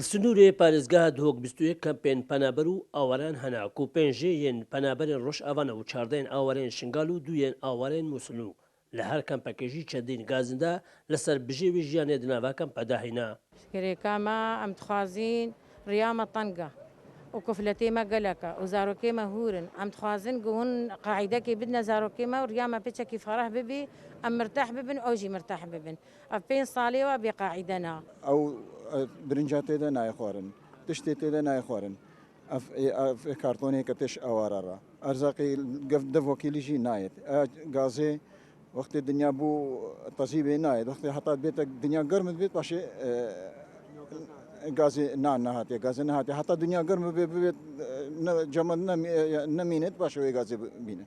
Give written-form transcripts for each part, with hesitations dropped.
سنوورێ پارێزگا دۆک 21 کەمپێن پەنابەر و ئاوەران هەناک و پێنجێیەن پەنابەرێن ڕۆژ ئەوانە و چاردەین ئاوەرێن شنگال و دوێن ئاوەرێن مووسڵ و لە هەر کەمپەکێژی چەندین گازندا لەسەر بژێوی ژیانێ دناواکەم پەداهێنا شرێکامە ئەم دخوازین ڕیامە تەنگە وكفلتيما قلقة وزاروكيما هورن أم تخازن قهون قاعدة كي بدنا زاروكيما ورياما بيتشا كي فرح ببي أم مرتاح ببن أو جي مرتاح ببن أفين صاليوا بقاعدنا أو برنجاتي دا ناي خورن تشتي دا ناي خورن أف كرتوني كتش أوارا أرزاقي قف دفو كيلي جي نايت غازي وقت الدنيا بو طزيبي نايت وقت حتى بيتك الدنيا قرمت بيت باشي غازي نهاتي غازي نهاتي حتى الدنيا قرم بيت جمال نمينت باشوي غازي بينه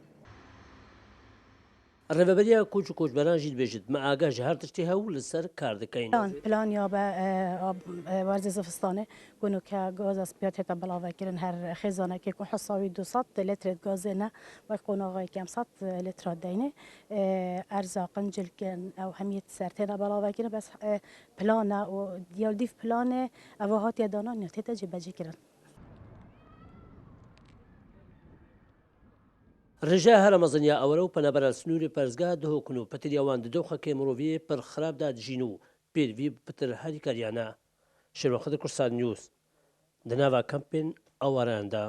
ڕێبەبەریا کۆچ و کۆچبەرانژی دەبێژێت مە ئاگاژ هەر تشتی هەوو لەسەر کار دەکەین پلان یا به ورز زفستانه گونو که گاز از پیات هتا بلاوه کرن هر خزانه که کن حساوی 200 لیتر گاز نه و قناغای کم 100 لیتر دینه ارزاقن جلکن او همیت سرتنا بلاوه کرن بس پلان و دیال دیف پلان اوهات یادانا نیت جبجی کرن ڕێژا هەرەمەزنیا ئەوەرە و پەنەبەرە سنووری پەرزگا دهۆکن و پەتریاوان ددۆخەکەی مرۆڤیە پڕ خراپدا دژین و پێروی پتر هەری کاریانە شێوەخەتە کورسان نیوز دناوا کەمپێن ئەوەراندا